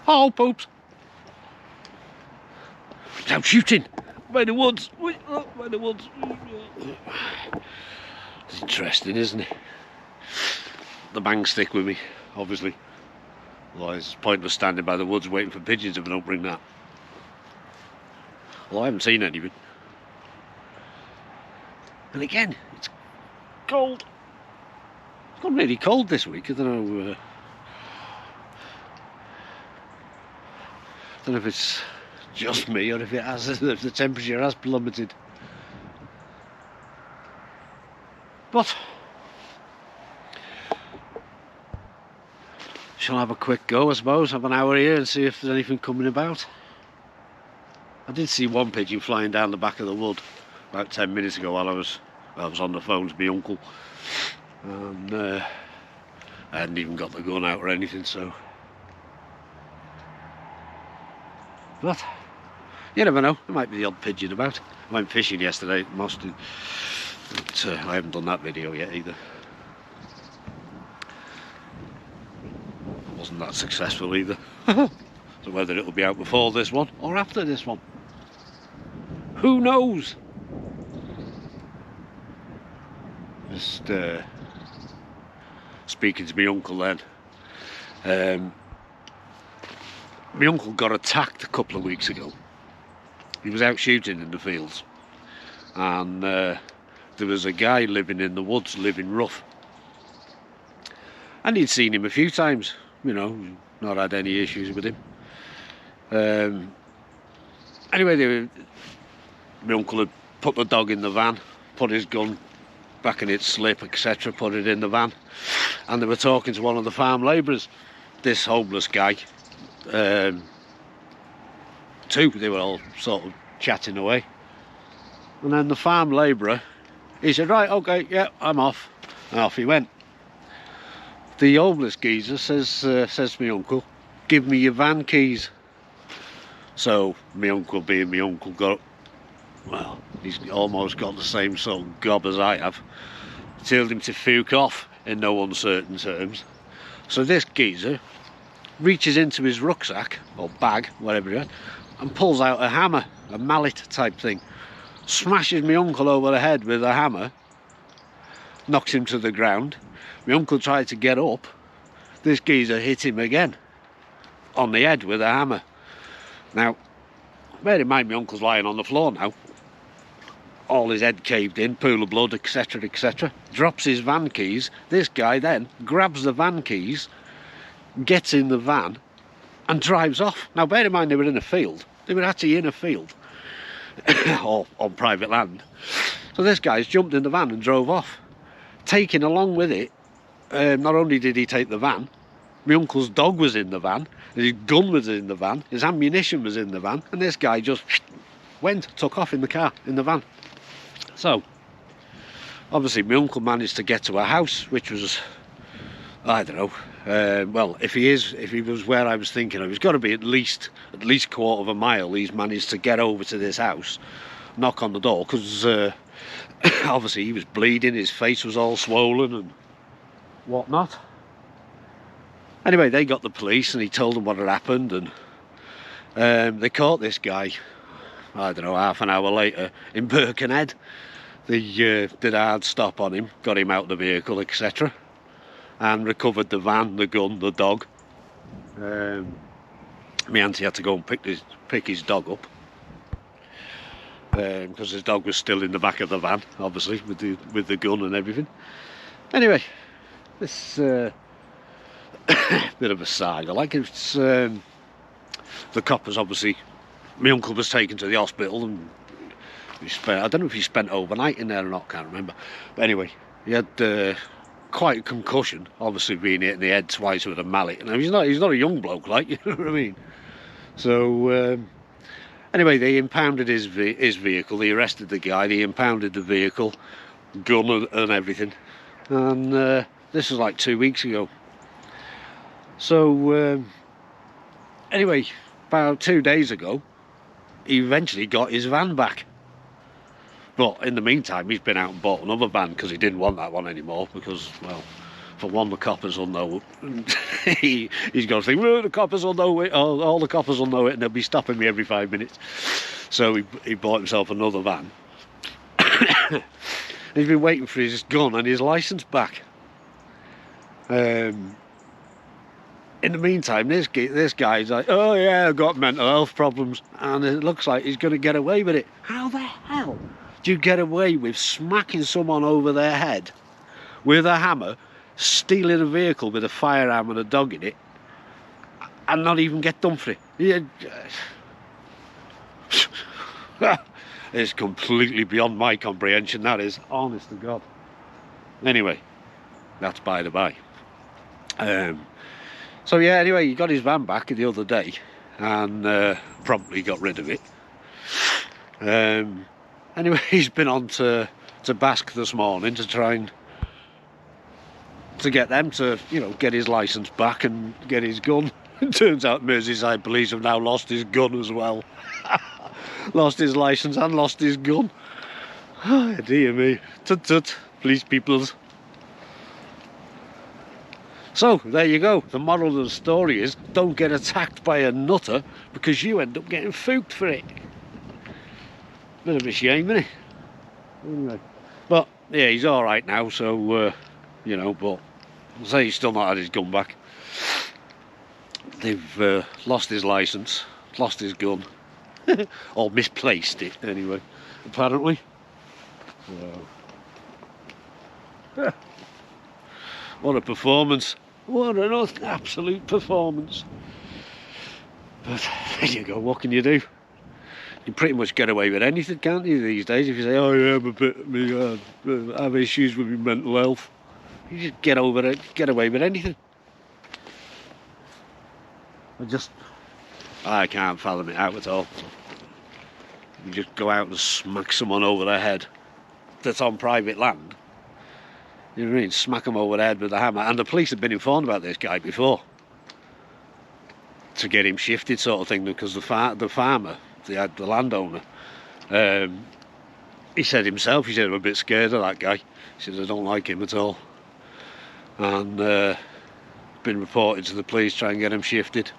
Oh, poops! It's out shooting by the woods. By the woods. It's interesting, isn't it? The bangs stick with me, obviously. Otherwise, it's pointless standing by the woods waiting for pigeons if I don't bring that. Well, I haven't seen anything. And again, it's cold. It's gone really cold this week. I don't know. I don't know if it's just me or if the temperature has plummeted. But shall have a quick go, I suppose. Have an hour here and see if there's anything coming about. I did see one pigeon flying down the back of the wood about 10 minutes ago while I was on the phone to my uncle, and I hadn't even got the gun out or anything. So, but you never know. There might be the odd pigeon about. I went fishing yesterday, mostly. But I haven't done that video yet either. Wasn't that successful either. So whether it'll be out before this one or after this one, who knows? Just speaking to my uncle then. My uncle got attacked a couple of weeks ago. He was out shooting in the fields, and there was a guy living in the woods, living rough, and he'd seen him a few times, you know, not had any issues with him. Anyway, my uncle had put the dog in the van, put his gun back in its slip, etc., put it in the van, and they were talking to one of the farm labourers, this homeless guy. They were all sort of chatting away, and then the farm labourer, he said, right, okay, yeah, I'm off, and off he went. The homeless geezer says to my uncle, give me your van keys. So my uncle, being my uncle, got, well, he's almost got the same sort of gob as I have, told him to fuck off in no uncertain terms. So this geezer reaches into his rucksack, or bag, whatever it is, and pulls out a hammer, a mallet type thing, smashes my uncle over the head with a hammer, knocks him to the ground. My uncle tried to get up, this geezer hit him again on the head with a hammer. Now, bear in mind my uncle's lying on the floor now, all his head caved in, pool of blood, etc, etc, drops his van keys. This guy then grabs the van keys, gets in the van and drives off. Now bear in mind they were in a field, they were actually in a field or on private land. So this guy's jumped in the van and drove off, taking along with it, not only did he take the van, my uncle's dog was in the van, his gun was in the van, his ammunition was in the van, and this guy just took off in the car, in the van. So obviously my uncle managed to get to a house which was, I don't know, well, if he was where I was thinking of, he's got to be at least quarter of a mile. He's managed to get over to this house, knock on the door, because obviously he was bleeding, his face was all swollen and whatnot. Anyway, they got the police and he told them what had happened, and they caught this guy, I don't know, half an hour later in Birkenhead. They did a hard stop on him, got him out of the vehicle, etc, and recovered the van, the gun, the dog. My auntie had to go and pick his dog up, because his dog was still in the back of the van, obviously, with the gun and everything. Anyway, this bit of a saga. Like, it's the coppers, obviously. My uncle was taken to the hospital, and I don't know if he spent overnight in there or not, can't remember. But anyway, he had quite a concussion, obviously being hit in the head twice with a mallet. And he's not a young bloke, like, you know what I mean. So anyway, they impounded his vehicle. They arrested the guy. They impounded the vehicle, gun and everything. And this was like 2 weeks ago. So anyway, about 2 days ago, he eventually got his van back. But in the meantime, he's been out and bought another van because he didn't want that one anymore, because, well, For one, the coppers will know. He's got to think, well, the coppers will know it. All the coppers will know it, and they'll be stopping me every 5 minutes. So he bought himself another van. He's been waiting for his gun and his licence back. In the meantime, this guy's like, oh yeah, I've got mental health problems, and it looks like he's going to get away with it. How the hell do you get away with smacking someone over their head with a hammer, stealing a vehicle with a firearm and a dog in it, and not even get done for it? Yeah. It's completely beyond my comprehension, that is, honest to God. Anyway, that's by the by. So yeah, anyway, he got his van back the other day and promptly got rid of it. Anyway, he's been on to Basque this morning to try and to get them to, you know, get his licence back and get his gun. It turns out Merseyside police have now lost his gun as well. Lost his licence and lost his gun. Oh, dear me. Tut tut, police peoples. So, there you go. The moral of the story is, don't get attacked by a nutter because you end up getting fooked for it. Bit of a shame, isn't it? Anyway. But, yeah, he's alright now, so, you know, but I'll say he's still not had his gun back. They've lost his licence, lost his gun. Or misplaced it, anyway, apparently. So. What a performance. What an absolute performance. But there you go, what can you do? You pretty much get away with anything, can't you, these days? If you say, oh yeah, I have issues with my mental health. You just get over it, get away with anything. I can't fathom it out at all. You just go out and smack someone over the head that's on private land. You know what I mean? Smack them over the head with a hammer. And the police have been informed about this guy before, to get him shifted, sort of thing, because the farmer, the landowner, he said himself, he said, I'm a bit scared of that guy. He said, I don't like him at all. And been reported to the police, try and get him shifted.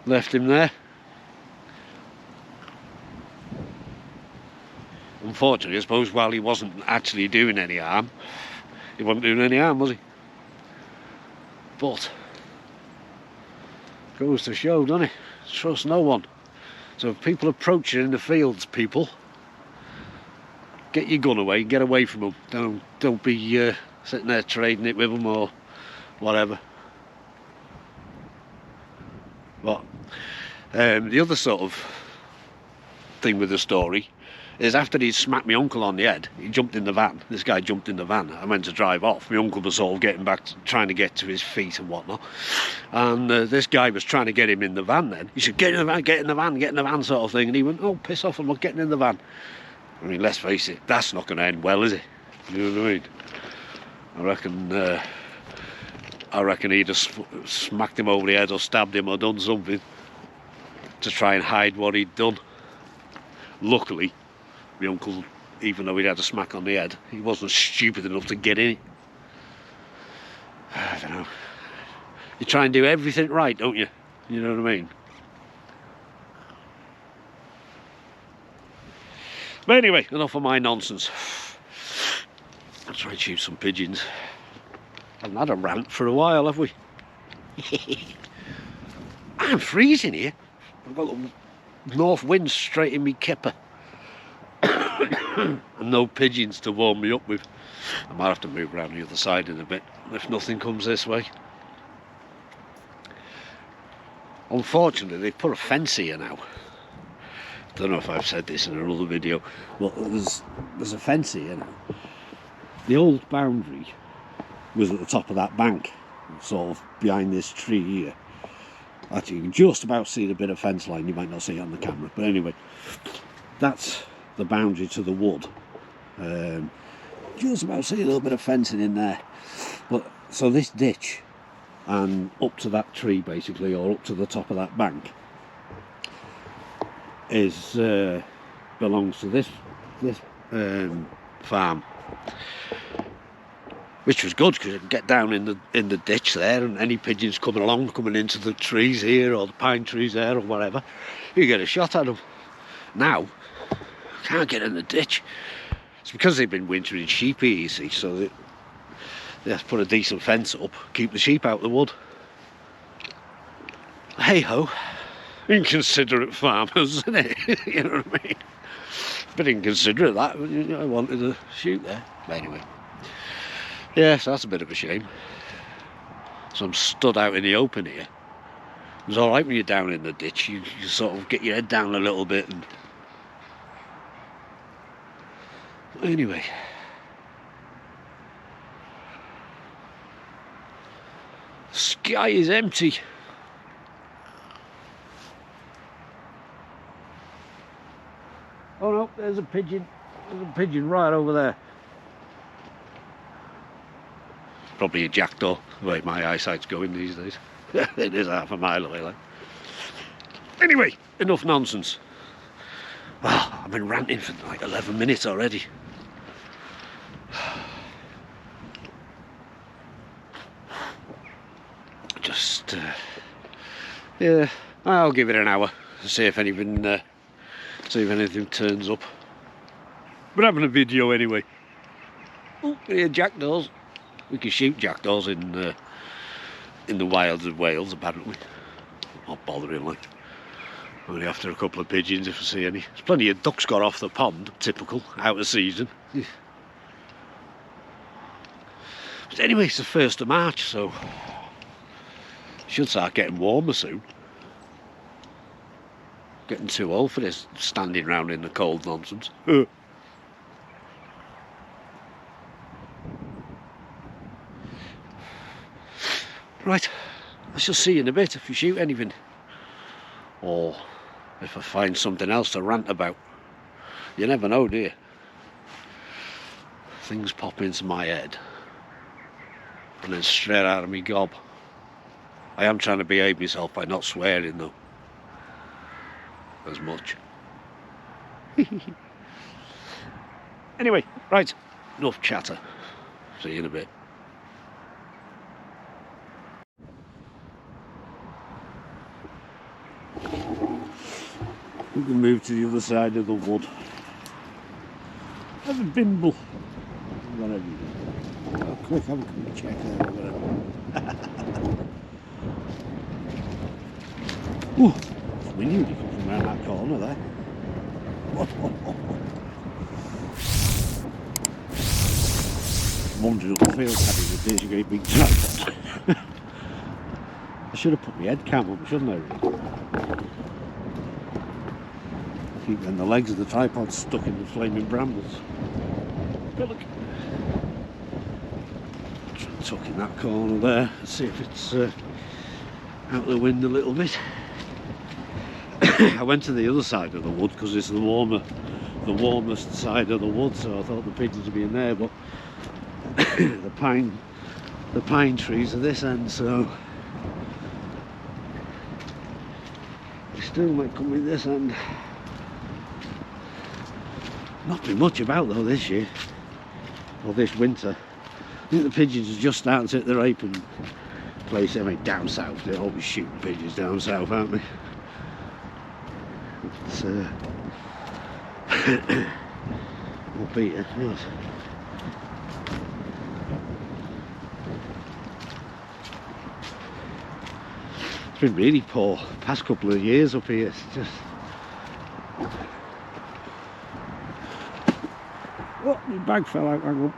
Left him there. Unfortunately, I suppose, while he wasn't actually doing any harm, he wasn't doing any harm, was he? But goes to show, doesn't it? Trust no one. So if people approach you in the fields, people, get your gun away, get away from them. Don't be sitting there trading it with them or whatever. But the other sort of thing with the story is, after he'd smacked my uncle on the head, he jumped in the van. This guy jumped in the van. I went to drive off. My uncle was all getting back, trying to get to his feet and whatnot. And this guy was trying to get him in the van then. He said, get in the van, get in the van, get in the van, sort of thing. And he went, oh, piss off, I'm not getting in the van. I mean, let's face it, that's not going to end well, is it? You know what I mean? I reckon he'd have smacked him over the head or stabbed him or done something to try and hide what he'd done. Luckily, my uncle, even though he'd had a smack on the head, he wasn't stupid enough to get in it. I don't know. You try and do everything right, don't you? You know what I mean? But anyway, enough of my nonsense. I'll try and shoot some pigeons. Haven't had a rant for a while, have we? I'm freezing here. I've got the north wind straight in me kipper. And no pigeons to warm me up with. I might have to move around the other side in a bit if nothing comes this way. Unfortunately, they've put a fence here now. Don't know if I've said this in another video, but there's a fence here now. The old boundary was at the top of that bank, sort of behind this tree here. Actually, you can just about see the bit of fence line. You might not see it on the camera, but anyway, that's the boundary to the wood. Just about see a little bit of fencing in there. But so this ditch and up to that tree, basically, or up to the top of that bank, is belongs to this farm, which was good because you could get down in the ditch there, and any pigeons coming into the trees here or the pine trees there or whatever, you get a shot at them. Now, can't get in the ditch. It's because they've been wintering sheep here, you see, so they have to put a decent fence up, keep the sheep out of the wood. Hey ho, inconsiderate farmers, isn't it? You know what I mean? Bit inconsiderate that. I wanted to shoot there. But anyway, yeah, so that's a bit of a shame. So I'm stood out in the open here. It's alright when you're down in the ditch, you sort of get your head down a little bit. And anyway, the sky is empty. Oh no, there's a pigeon. There's a pigeon right over there. Probably a jackdaw, the way my eyesight's going these days. It is half a mile away, like. Anyway, enough nonsense. Well, I've been ranting for like 11 minutes already. Just, yeah, I'll give it an hour to see if anything turns up. We're having a video anyway. Oh, here, jackdaws. We can shoot jackdaws in the wilds of Wales, apparently. Not bothering, like. Only after a couple of pigeons if I see any. There's plenty of ducks got off the pond, typical, out of season. But anyway, it's the 1st of March, so it should start getting warmer soon. Getting too old for this standing round in the cold nonsense. Right, I shall see you in a bit if you shoot anything. Or if I find something else to rant about. You never know, do you? Things pop into my head. And then straight out of me gob. I am trying to behave myself by not swearing though. As much. Anyway, right, enough chatter. See you in a bit. We can move to the other side of the wood. Have a bimble. Whatever you do. Oh, quick, have a quick check there or whatever. Ooh, it's windy when you come from around that corner there. Wandering up the field having a daisy great big tripod. I should have put my head cam up, shouldn't I? Really? Keep then the legs of the tripod stuck in the flaming brambles. But look, try and tuck in that corner there. See if it's out the wind a little bit. I went to the other side of the wood because it's the warmest side of the wood, so I thought the pigeons would be in there, but the pine trees are this end, so they still might come in this end. Not been much about though this year, or this winter. I think the pigeons are just starting to hit the raping place. I mean, down south, they're always shooting pigeons down south, aren't they? It's up here, yes. It's been really poor past couple of years up here. It's just... Oh, my bag fell out, hang on.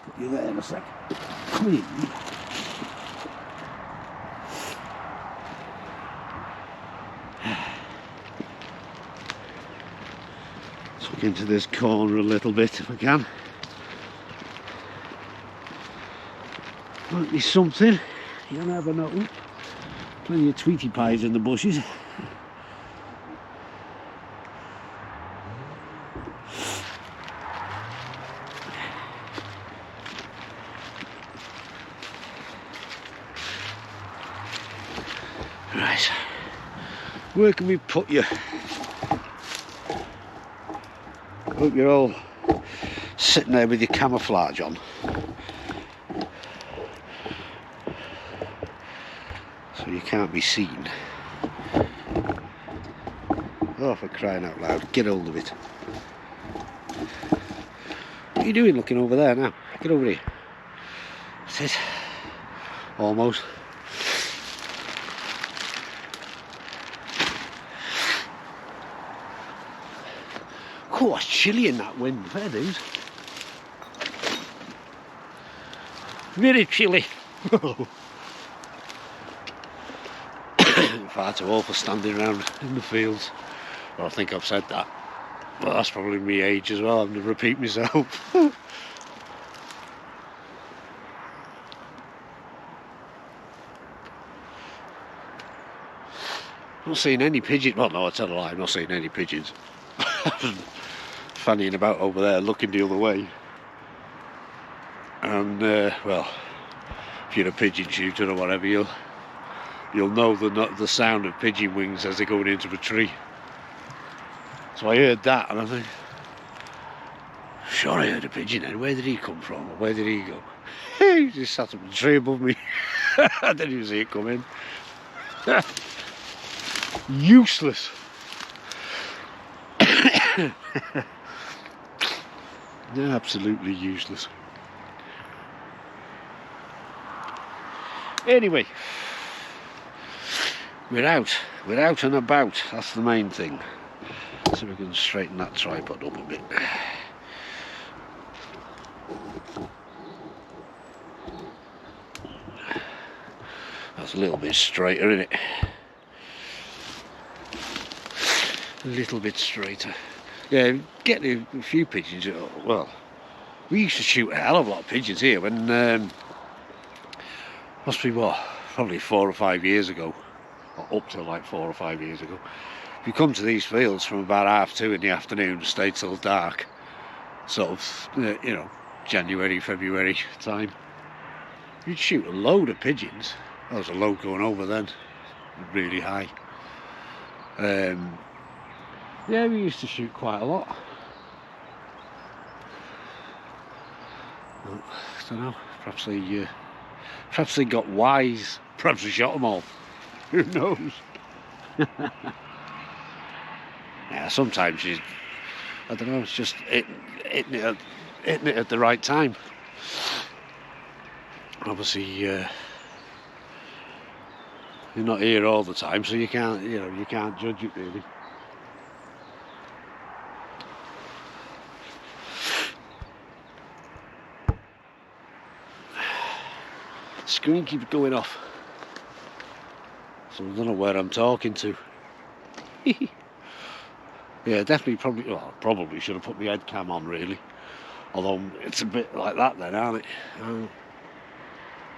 Put you there in a sec. Come in. Tuck into this corner a little bit if I can. Might be something, you never know. Plenty of Tweety pies in the bushes. Right, where can we put you? Hope you're all sitting there with your camouflage on. So you can't be seen. Oh, for crying out loud, get hold of it. What are you doing looking over there now? Get over here. That's it. Almost. Oh, it's chilly in that wind. Fair dues. Very chilly. Far too awful standing around in the fields. Well, I think I've said that. But that's probably my age as well. I'm going to repeat myself. Not seeing any pigeons. Well, no, I tell a lie. I'm not seeing any pigeons. Fannying about over there, looking the other way. And well, if you're a pigeon shooter or whatever, you'll know the sound of pigeon wings as they're going into a tree. So I heard that, and I think, sure, I heard a pigeon. And where did he come from? Or where did he go? He just sat up in the tree above me. I didn't even see it come in. Useless. Absolutely useless. Anyway, we're out and about. That's the main thing. So we can straighten that tripod up a bit. That's a little bit straighter, isn't it? A little bit straighter. Yeah, getting a few pigeons. Well, we used to shoot a hell of a lot of pigeons here when must be what, probably 4 or 5 years ago, or up to like 4 or 5 years ago. You come to these fields from about 2:30 in the afternoon and stay till dark, sort of, you know, January, February time. You'd shoot a load of pigeons. There was a load going over then, really high. Yeah, we used to shoot quite a lot. Well, I don't know, perhaps they got wise. Perhaps we shot them all. Who knows? Yeah, sometimes I don't know, it's just hitting it at the right time. Obviously, you're not here all the time, so you can't judge it really. Screen keeps going off, so I don't know where I'm talking to. Yeah, definitely, probably should have put my head cam on really. Although it's a bit like that then, aren't it?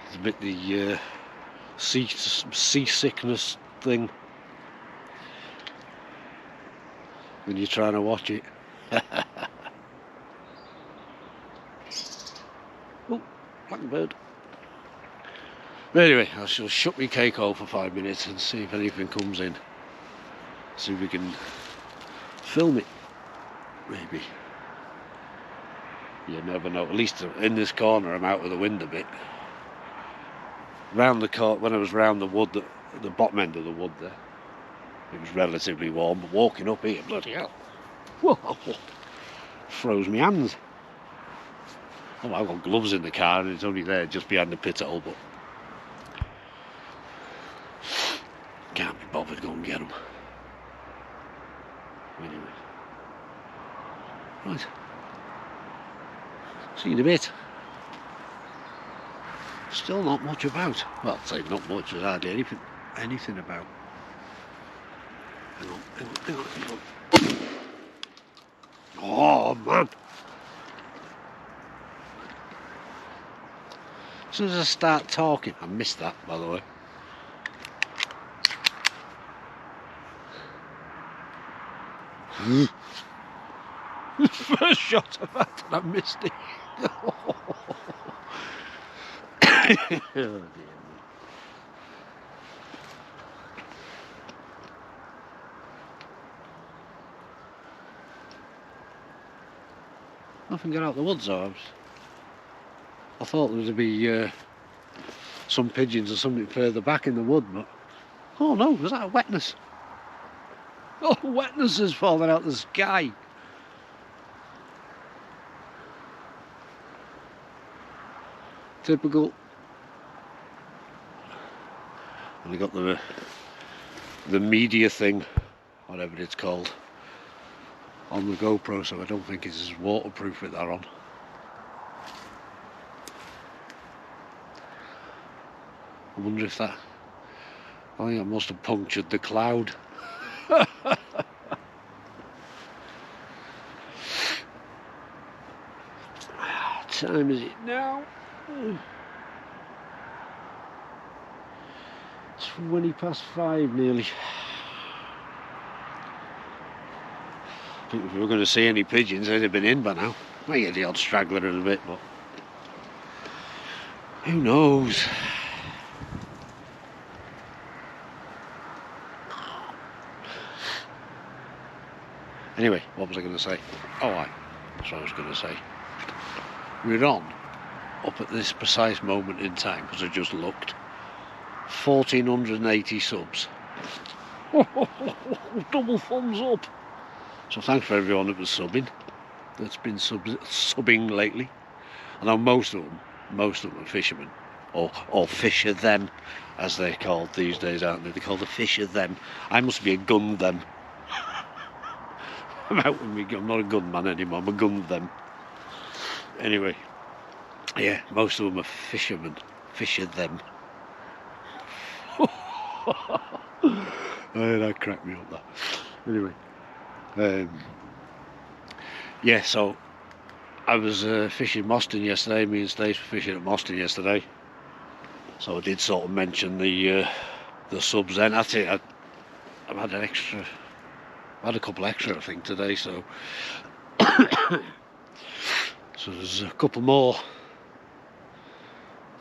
It's a bit the seasickness thing when you're trying to watch it. Oh, blackbird. But anyway, I shall shut my cake hole for 5 minutes and see if anything comes in. See if we can film it, maybe. You never know. At least in this corner I'm out of the wind a bit. Round the corner, when I was round the wood, the bottom end of the wood there, it was relatively warm, but walking up here, bloody hell, whoa, froze my hands. Oh, I've got gloves in the car and it's only there just behind the pit hole, but can't be bothered going and get them. Anyway, right, see you in a bit. Still not much about. Well, I'd say not much, there's hardly anything about. Hang on. Oh man! As soon as I start talking, I missed that, by the way. First shot of that and I missed it. Oh dear me. Nothing got out the woods though. I thought there would be some pigeons or something further back in the wood, but oh no, was that a wetness? Oh, wetness is falling out the sky. Typical. And they got the media thing, whatever it's called, on the GoPro, so I don't think it's as waterproof with that on. I wonder if that, I think I must have punctured the cloud. What time is it now? 5:20 nearly. I think if we were going to see any pigeons, they'd have been in by now. Might get the odd straggler in a bit, but who knows? Anyway, what was I going to say? Oh, that's what I was going to say. We're on, up at this precise moment in time, because I just looked, 1,480 subs. Double thumbs up. So thanks for everyone that was subbing, that's been subbing lately. I know most of them are fishermen, or fisher them, as they're called these days, aren't they? They're called the fisher them. I must be a gun them. I'm out with me gun. I'm not a gunman anymore, I'm a gun them. Anyway, yeah, most of them are fishermen. Fisher them. Oh, that cracked me up, that. Anyway, yeah, so I was fishing Moston yesterday. Me and Stace were fishing at Moston yesterday. So I did sort of mention the subs then. I've had an extra. I had a couple extra, I think, today, so so there's a couple more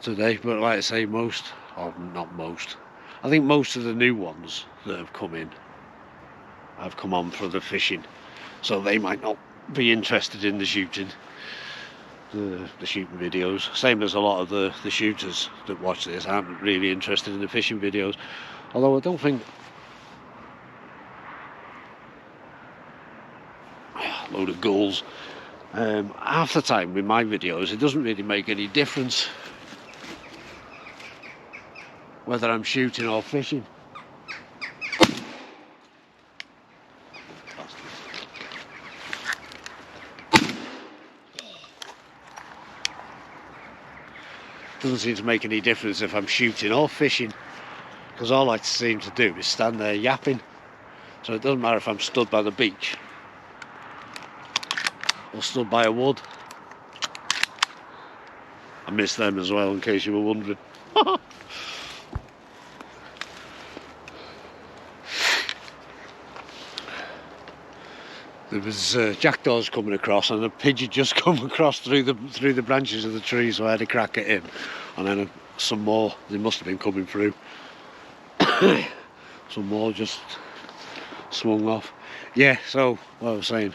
today, but like I say, not most, I think most of the new ones that have come in have come on for the fishing, so they might not be interested in the shooting, the shooting videos, same as a lot of the shooters that watch this aren't really interested in the fishing videos, although I don't think load of gulls. Half the time with my videos it doesn't really make any difference whether I'm shooting or fishing. Doesn't seem to make any difference if I'm shooting or fishing, because all I seem to do is stand there yapping, so it doesn't matter if I'm stood by the beach or stood by a wood. I miss them as well, in case you were wondering. There was jackdaws coming across, and a pigeon just come across through the branches of the trees, so I had a crack at him, and then some more. They must have been coming through. Some more just swung off. Yeah. So what I was saying.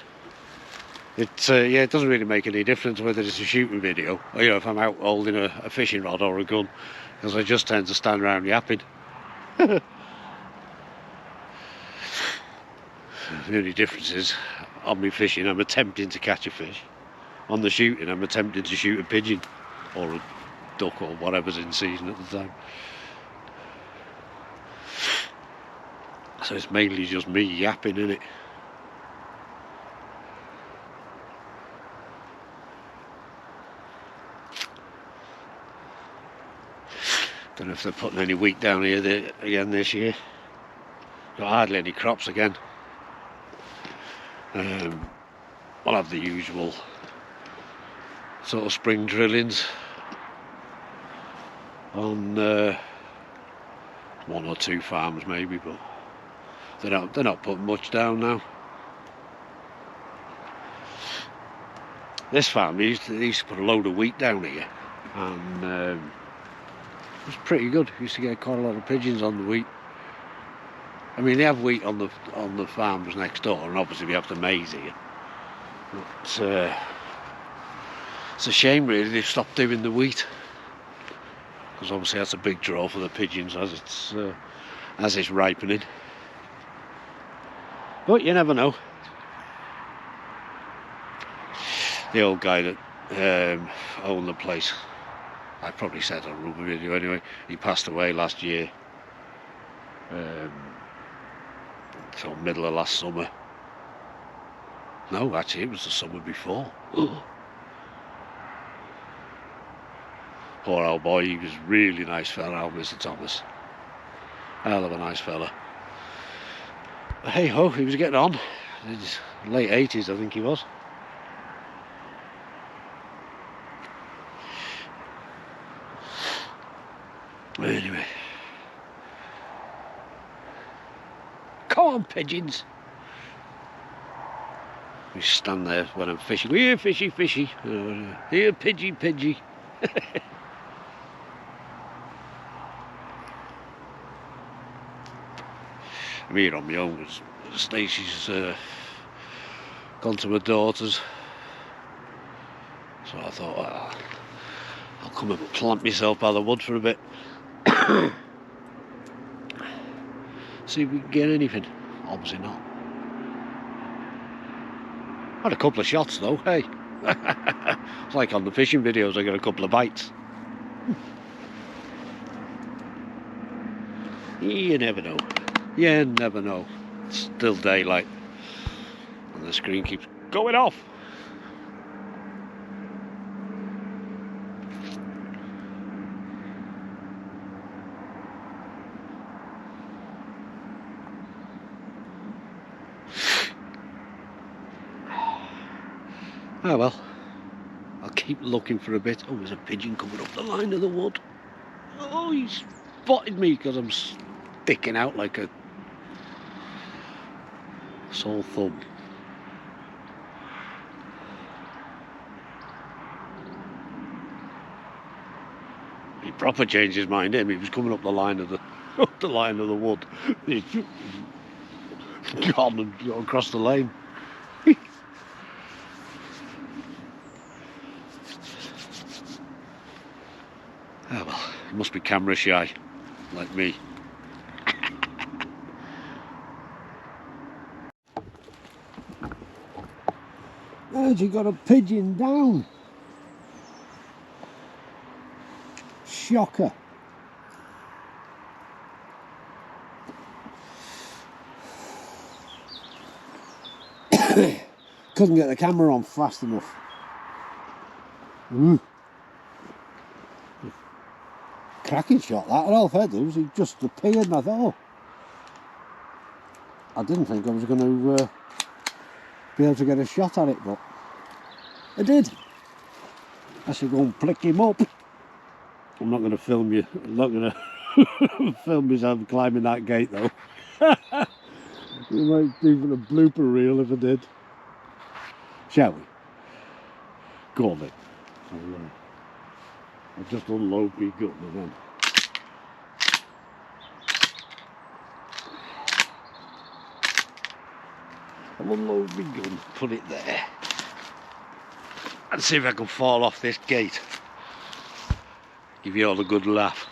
It doesn't really make any difference whether it's a shooting video, or, if I'm out holding a fishing rod or a gun, because I just tend to stand around yapping. The only difference is, on me fishing, I'm attempting to catch a fish. On the shooting, I'm attempting to shoot a pigeon, or a duck, or whatever's in season at the time. So it's mainly just me yapping, innit? Don't know if they're putting any wheat down here again this year. Got hardly any crops again. I'll have the usual sort of spring drillings on one or two farms maybe, but they're not putting much down now. This farm, they used to put a load of wheat down here, and it was pretty good. Used to get quite a lot of pigeons on the wheat. I mean, they have wheat on the farms next door, and obviously we have the maize here. But It's a shame really they've stopped doing the wheat, because obviously that's a big draw for the pigeons as it's ripening. But you never know. The old guy that owned the place, I probably said on a rubber video anyway, he passed away last year, so middle of last summer. No, actually it was the summer before. Poor old boy, he was a really nice fella, old Mr. Thomas. Hell of a nice fella. But hey ho, he was getting on. In his late 80s I think he was. Anyway. Come on, pigeons. We stand there when I'm fishing. Here, fishy, fishy. Here, pidgey, pidgey. I'm here on my own because Stacey's gone to her daughter's. So I thought, well, I'll come and plant myself by the wood for a bit. See if we can get anything. Obviously not. Had a couple of shots though, hey. It's like on the fishing videos, I got a couple of bites. You never know. You never know. It's still daylight. And the screen keeps going off. Oh well, I'll keep looking for a bit. Oh, there's a pigeon coming up the line of the wood. Oh, he's spotted me because I'm sticking out like a sore thumb. He proper changed his mind, him. He was coming up the line of the line of the wood. He's gone and got across the lane. Oh well, he must be camera shy, like me. Has he got a pigeon down? Shocker. Couldn't get the camera on fast enough. Cracking shot that at all feathers. He just appeared and I thought, oh, I didn't think I was going to be able to get a shot at it, but I did. I should go and pick him up. I'm not going to film you. I'm not going to film myself climbing that gate though. We might do for a blooper reel if I did. Shall we? Go on then. I'll just unload my gun and then. I'll unload my gun, put it there, and see if I can fall off this gate. Give you all a good laugh.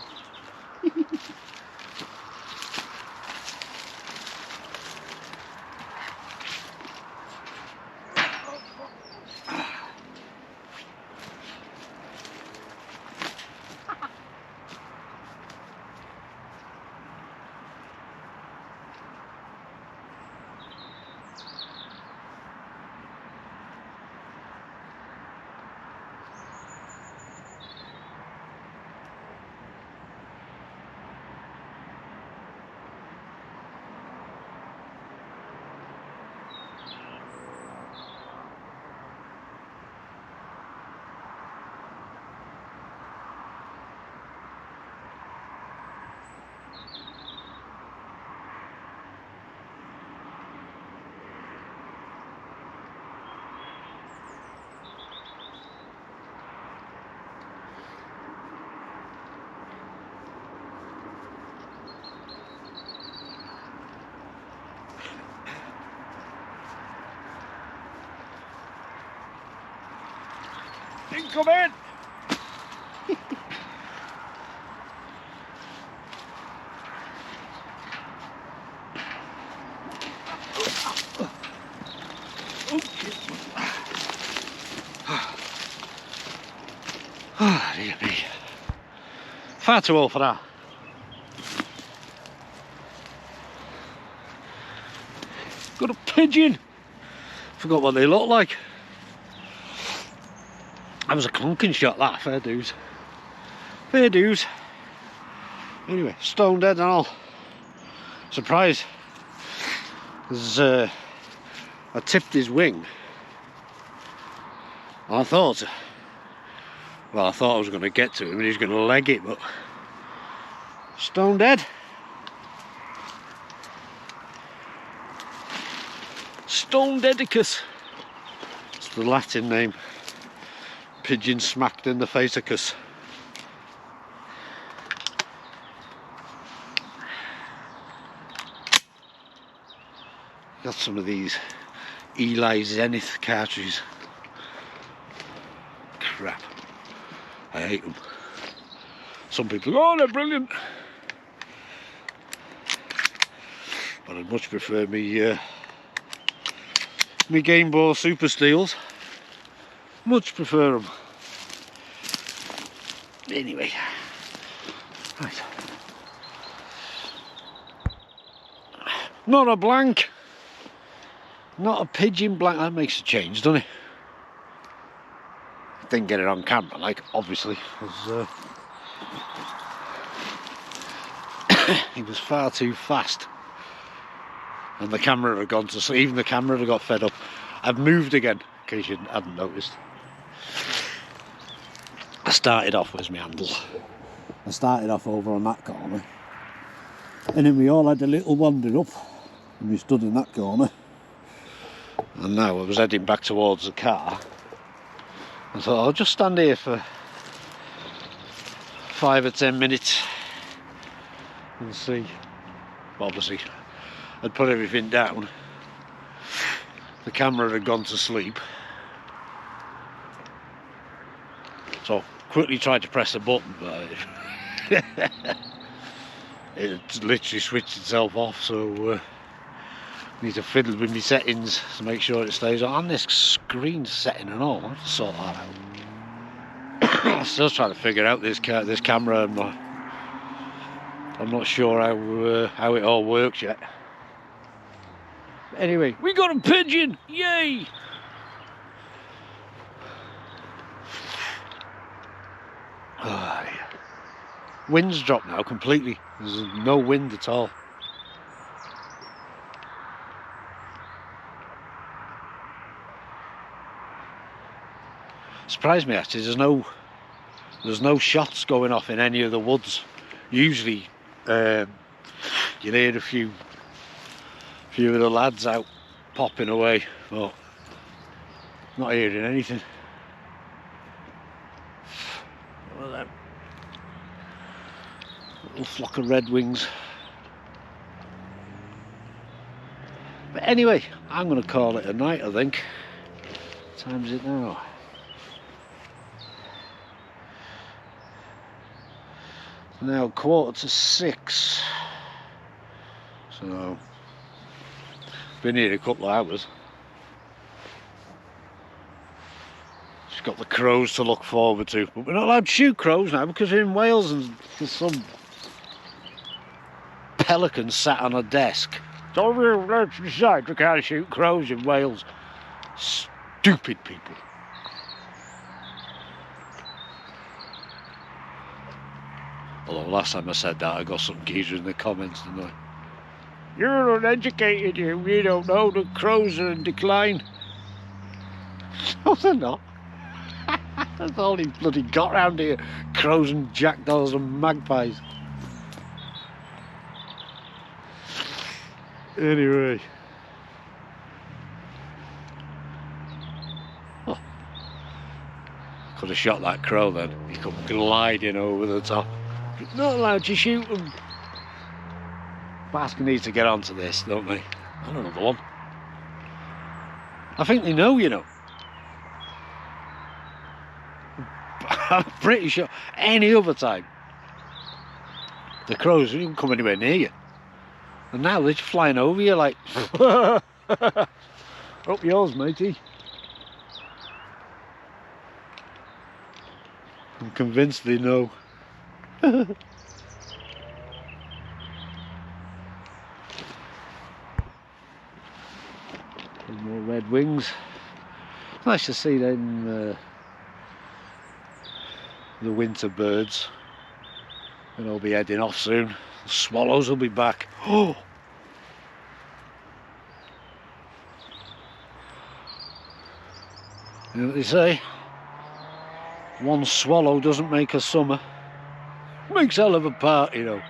Didn't come in. Oh, dear me. Far too old for that. Got a pigeon. Forgot what they look like. That was a clunking shot, that. Fair dues. Fair dues. Anyway, stone dead and all. Surprise. I tipped his wing. I thought I was going to get to him and he was going to leg it, but stone dead. Stone dedicus. It's the Latin name. Pigeon smacked in the faceicus. Got some of these Eli Zenith cartridges. Crap. I hate them. Some people go, oh, they're brilliant. But I'd much prefer me Game Ball Super Steels. Much prefer them. Anyway. Right. Not a blank. Not a pigeon blank. That makes a change, doesn't it? Didn't get it on camera, like, obviously. He was far too fast. And the camera had gone to sleep. Even the camera had got fed up. I've moved again, in case you hadn't noticed. I started off with my handle. I started off over on that corner. And then we all had a little wander up. And we stood in that corner. And now I was heading back towards the car. I thought I'll just stand here for 5 or 10 minutes and see. Obviously, I'd put everything down. The camera had gone to sleep. So quickly tried to press a button, but it literally switched itself off. So need to fiddle with my settings to make sure it stays on this screen setting and all. I have to sort that out. I'm still trying to figure out this camera. I'm not sure how it all works yet. But anyway, we got a pigeon! Yay! Oh, yeah. Wind's dropped now completely. There's no wind at all. Surprised me actually. There's no shots going off in any of the woods. Usually, you hear a few of the lads out popping away, but not hearing anything. Well, then, little flock of redwings. But anyway, I'm going to call it a night. I think. What time is it now? Now 6:15, so been here a couple of hours. Just got the crows to look forward to, but we're not allowed to shoot crows now because we're in Wales and there's some pelican sat on a desk. So let's decide we can't shoot crows in Wales. Stupid people. Although last time I said that, I got some geezer in the comments, didn't I? You're uneducated, you don't know the crows are in decline. No, they're not. That's all he's bloody got round here. Crows and jackdaws and magpies. Anyway. Oh. Could have shot that crow then. He come gliding over the top. Not allowed to shoot them. Basque needs to get onto this, don't they? I don't know the one. I think they know, you know. I'm pretty sure any other time the crows wouldn't come anywhere near you. And now they're just flying over you like, up yours, matey. I'm convinced they know. There's more red wings. It's nice to see them, the winter birds. And they'll be heading off soon. The swallows will be back. Oh! You know what they say? One swallow doesn't make a summer. Makes hell of a party though.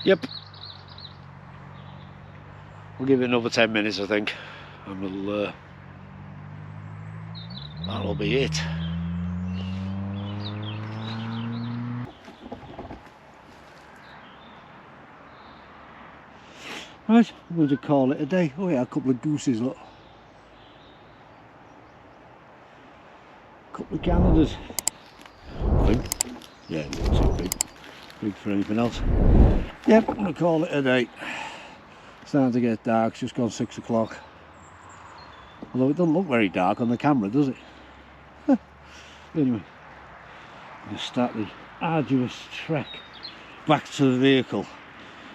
Yep. We'll give it another 10 minutes, I think, and we'll, that'll be it. Right, I'm going to call it a day. Oh yeah, a couple of gooses, look. A couple of Canadas. I think. Yeah, not too big. Big for anything else. Yep, I'm going to call it a day. It's starting to get dark, it's just gone 6 o'clock. Although it doesn't look very dark on the camera, does it? Anyway, I'm going to start the arduous trek back to the vehicle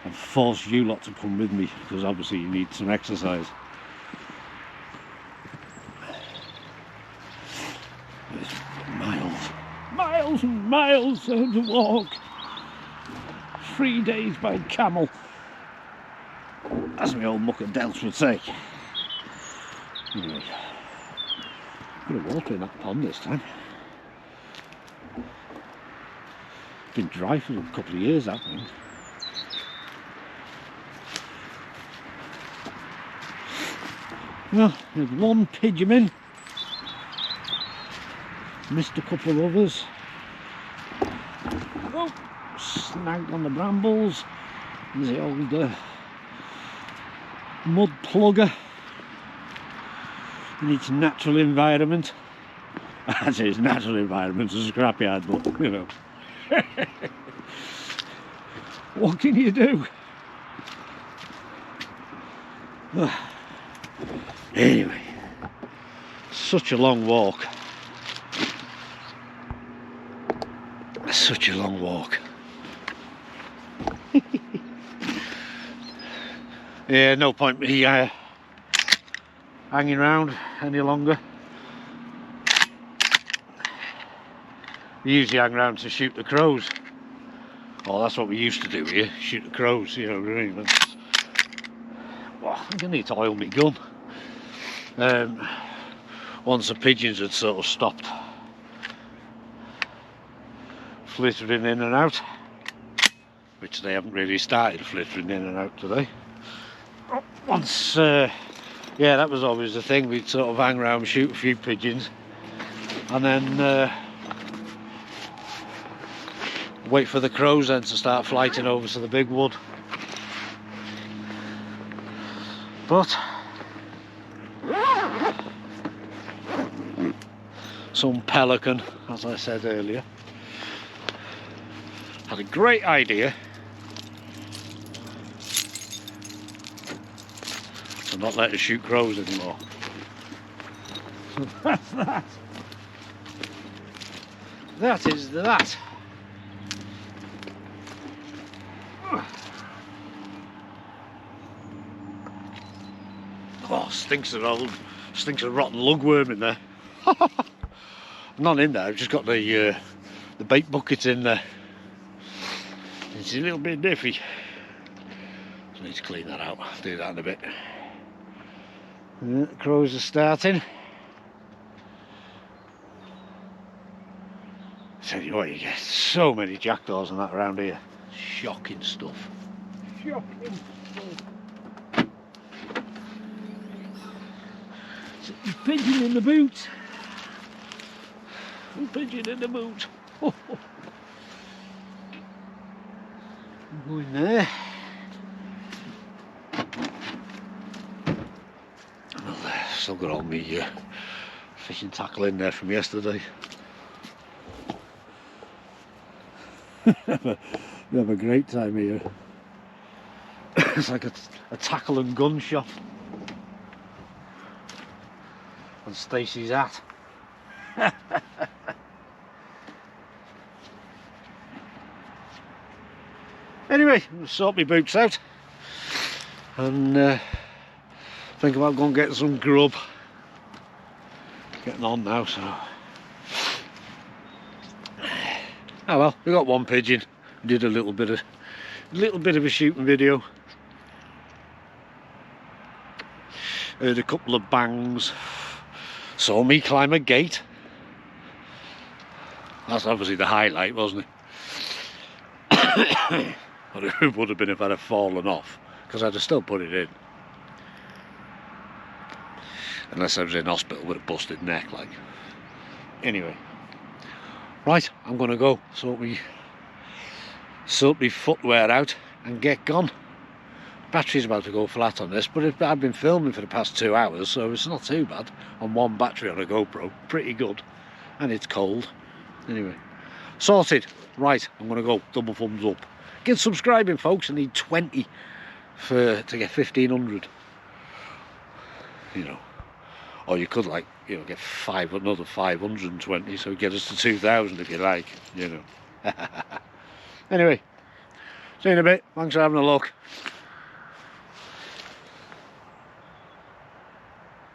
and force you lot to come with me, because obviously you need some exercise. There's miles and miles to walk. 3 days by camel, as my old mucker Delts would say. Anyway, bit of water in that pond this time. It's been dry for a couple of years, that thing. Well, there's one pigeon. Missed a couple of others. Oh, snagged on the brambles. There's the old mud plugger in its natural environment. I say its natural environment is a scrapyard, but you know. What can you do? Anyway, such a long walk. Such a long walk. Yeah, no point me hanging around any longer. We usually hang around to shoot the crows. Oh, that's what we used to do here, shoot the crows, you know what I mean? Well, I'm gonna need to oil my gun. Once the pigeons had sort of stopped flittering in and out, which they haven't really started flittering in and out today. Once, yeah, that was always the thing. We'd sort of hang around, shoot a few pigeons, and then wait for the crows then to start flighting over to the big wood. But some pelican, as I said earlier, had a great idea to not let us shoot crows anymore. So that's that. That is that. Oh, stinks of rotten lugworm in there. Not in there, I've just got the bait bucket in there. It's a little bit diffy. So I need to clean that out. I'll do that in a bit. The crows are starting. Tell you what, you get so many jackdaws and that around here. Shocking stuff. Shocking stuff. Pigeon in the boot. Pigeon in the boot. Go in there. Well, still got all my fishing tackle in there from yesterday. We have a great time here. It's like a tackle and gun shop. And Stacey's hat. Anyway, I'm going to sort my boots out and think about going and get some grub. Getting on now, so. Oh well, we got one pigeon. Did a little bit of a shooting video. Heard a couple of bangs. Saw me climb a gate. That's obviously the highlight, wasn't it? But it would have been if I'd have fallen off, because I'd have still put it in. Unless I was in hospital with a busted neck, like. Anyway. Right, I'm going to go sort my footwear out and get gone. Battery's about to go flat on this, but I've been filming for the past 2 hours, so it's not too bad on one battery on a GoPro. Pretty good. And it's cold. Anyway, sorted. Right, I'm going to go. Double thumbs up. Get subscribing, folks. I need 20 to get 1,500. You know. Or you could, like, you know, get another 520, so get us to 2,000 if you like, you know. Anyway, see you in a bit. Thanks for having a look.